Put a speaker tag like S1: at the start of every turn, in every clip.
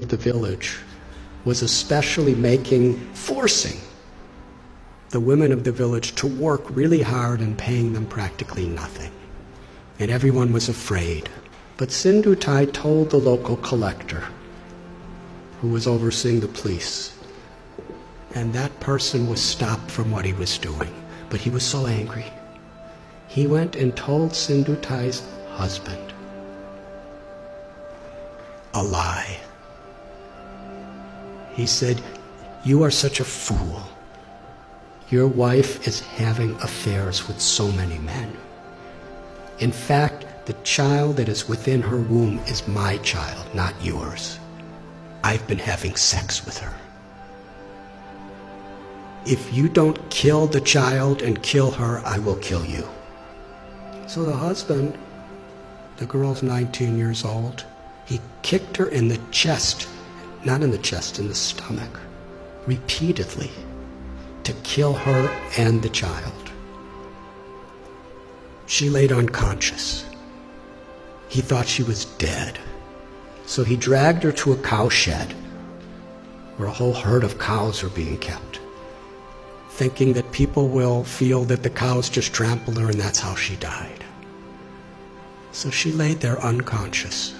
S1: the village was especially forcing the women of the village to work really hard and paying them practically nothing. And everyone was afraid. But Sindhutai told the local collector, who was overseeing the police, and that person was stopped from what he was doing. But he was so angry. He went and told Sindhutai's husband a lie. He said, "You are such a fool. Your wife is having affairs with so many men. In fact, the child that is within her womb is my child, not yours. I've been having sex with her. If you don't kill the child and kill her, I will kill you." So the husband, the girl's 19 years old, he kicked her in the chest, not in the chest, in the stomach, repeatedly, to kill her and the child. She laid unconscious. He thought she was dead. So he dragged her to a cow shed where a whole herd of cows are being kept, thinking that people will feel that the cows just trampled her and that's how she died. So she laid there unconscious.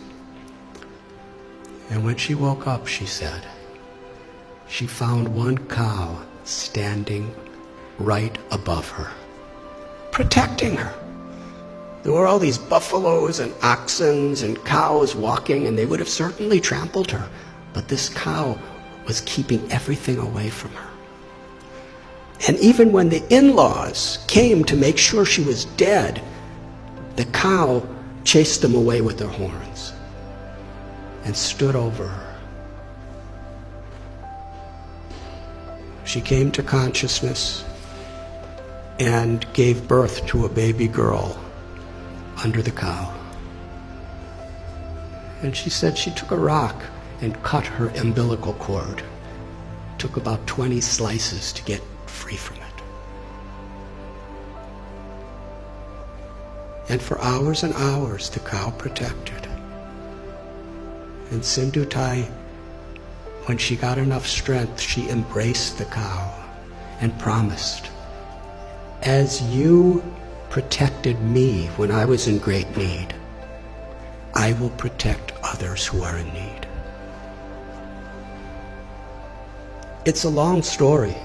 S1: And when she woke up, she said, she found one cow standing right above her, protecting her. There were all these buffaloes and oxen and cows walking, and they would have certainly trampled her. But this cow was keeping everything away from her. And even when the in-laws came to make sure she was dead, the cow chased them away with their horns and stood over her. She came to consciousness and gave birth to a baby girl under the cow. And she said she took a rock and cut her umbilical cord. Took about 20 slices to get free from it. And for hours and hours, the cow protected. And Sindhutai, when she got enough strength, she embraced the cow and promised, "As you protected me when I was in great need, I will protect others who are in need." It's a long story,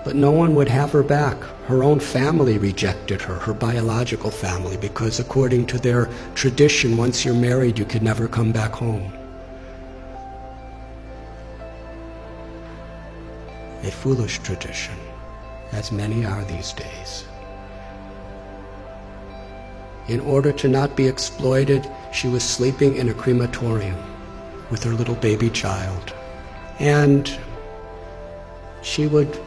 S1: but no one would have her back. Her own family rejected her, her biological family, because according to their tradition, once you're married, you could never come back home. A foolish tradition, as many are these days. In order to not be exploited, she was sleeping in a crematorium with her little baby child. And she would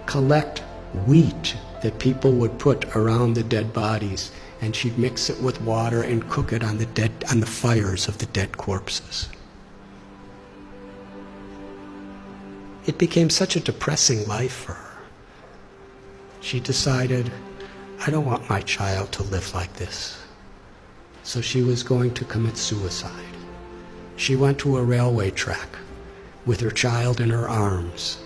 S1: collect wheat that people would put around the dead bodies, and she'd mix it with water and cook it on the fires of the dead corpses. It became such a depressing life for her. She decided, I don't want my child to live like this. So she was going to commit suicide. She went to a railway track with her child in her arms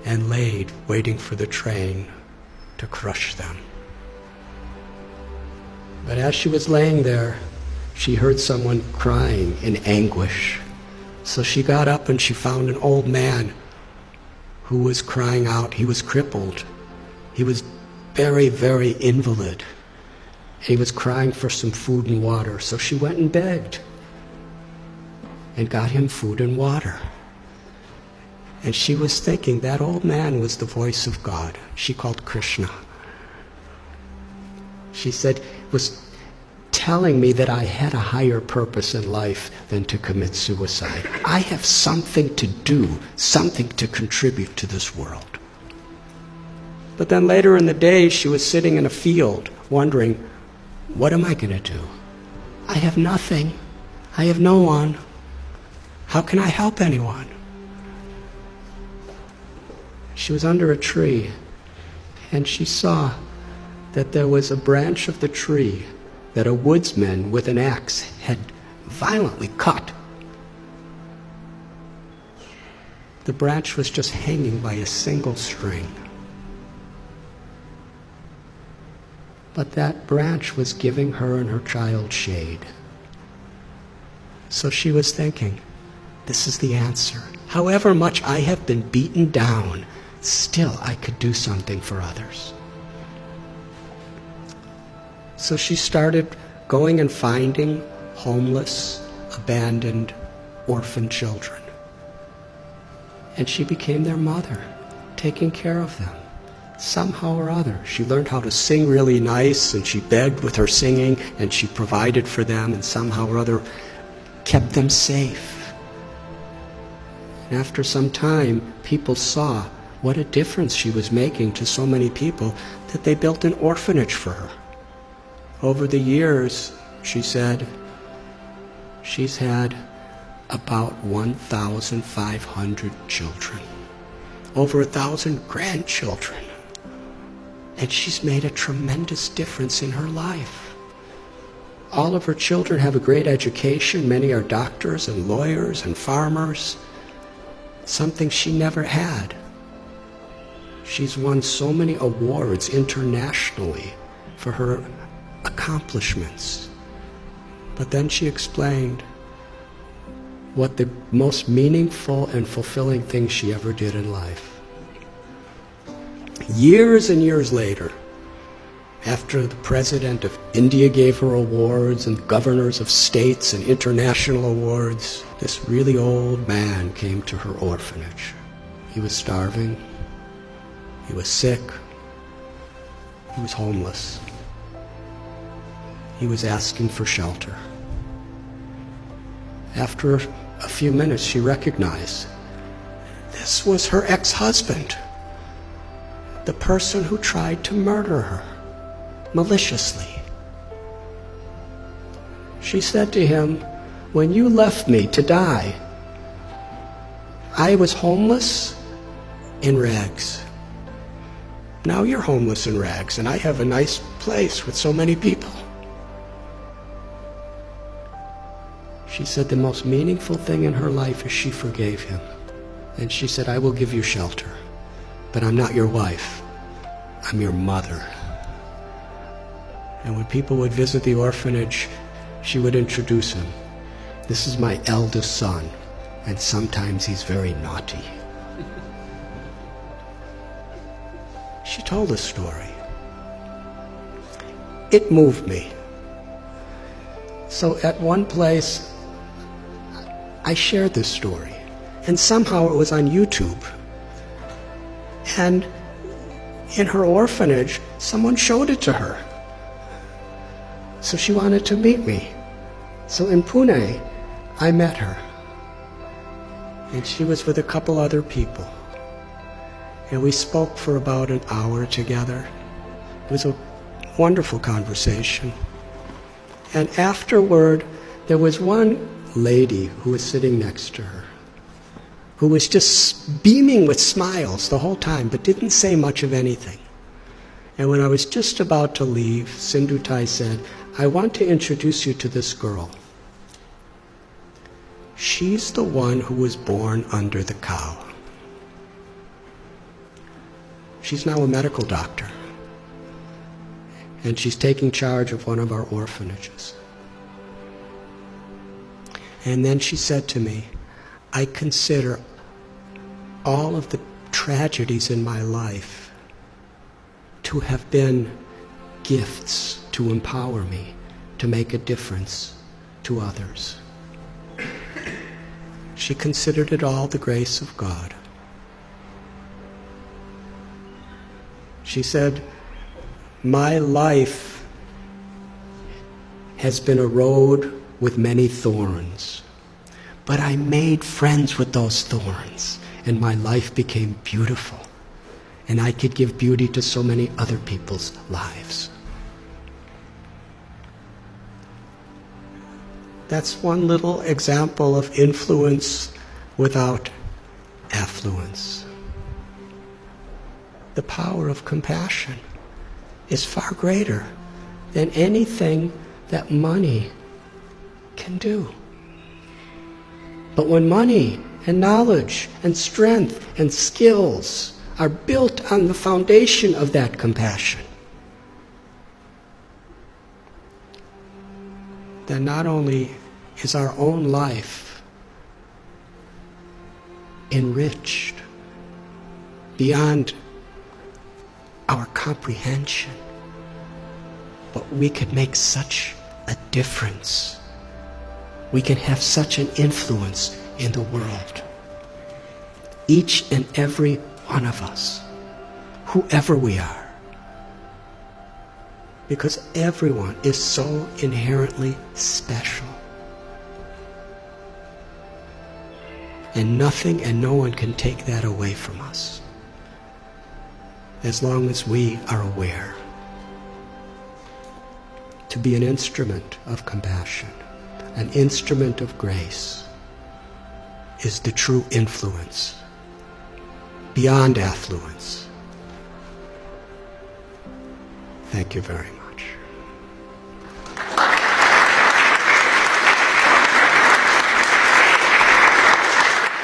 S1: and laid waiting for the train to crush them. But as she was laying there, she heard someone crying in anguish. So she got up and she found an old man who was crying out. He was crippled. He was very, very invalid. He was crying for some food and water. So she went and begged and got him food and water. And she was thinking that old man was the voice of God. She called Krishna. She said, was telling me that I had a higher purpose in life than to commit suicide. I have something to do, something to contribute to this world. But then later in the day, she was sitting in a field wondering, what am I going to do? I have nothing. I have no one. How can I help anyone? She was under a tree, and she saw that there was a branch of the tree that a woodsman with an axe had violently cut. The branch was just hanging by a single string. But that branch was giving her and her child shade. So she was thinking, this is the answer. However much I have been beaten down, still I could do something for others. So she started going and finding homeless, abandoned, orphan children. And she became their mother, taking care of them. Somehow or other, she learned how to sing really nice, and she begged with her singing, and she provided for them, and somehow or other kept them safe. And after some time, people saw what a difference she was making to so many people that they built an orphanage for her. Over the years, she said, she's had about 1,500 children, over 1,000 grandchildren. And she's made a tremendous difference in her life. All of her children have a great education. Many are doctors and lawyers and farmers, something she never had. She's won so many awards internationally for her accomplishments. But then she explained what the most meaningful and fulfilling thing she ever did in life. Years and years later, after the president of India gave her awards and governors of states and international awards, this really old man came to her orphanage. He was starving, he was sick, he was homeless. He was asking for shelter. After a few minutes, she recognized this was her ex-husband, the person who tried to murder her maliciously. She said to him, when you left me to die, I was homeless in rags. Now you're homeless in rags, and I have a nice place with so many people. She said the most meaningful thing in her life is she forgave him. And she said, I will give you shelter, but I'm not your wife. I'm your mother. And when people would visit the orphanage, she would introduce him. This is my eldest son, and sometimes he's very naughty. She told a story. It moved me. So at one place, I shared this story, and somehow it was on YouTube. And in her orphanage, someone showed it to her. So she wanted to meet me. So in Pune, I met her. And she was with a couple other people. And we spoke for about an hour together. It was a wonderful conversation. And afterward, there was one lady who was sitting next to her, who was just beaming with smiles the whole time, but didn't say much of anything. And when I was just about to leave, Sindhutai said, I want to introduce you to this girl. She's the one who was born under the cow. She's now a medical doctor, and she's taking charge of one of our orphanages. And then she said to me, I consider all of the tragedies in my life to have been gifts to empower me to make a difference to others. She considered it all the grace of God. She said, my life has been a road with many thorns, but I made friends with those thorns, and my life became beautiful, and I could give beauty to so many other people's lives. That's one little example of influence without affluence. The power of compassion is far greater than anything that money can do. But when money and knowledge and strength and skills are built on the foundation of that compassion, then not only is our own life enriched beyond our comprehension, but we could make such a difference. We can have such an influence in the world. Each and every one of us, whoever we are, because everyone is so inherently special. And nothing and no one can take that away from us, as long as we are aware. To be an instrument of compassion, an instrument of grace, is the true influence, beyond affluence. Thank you very much.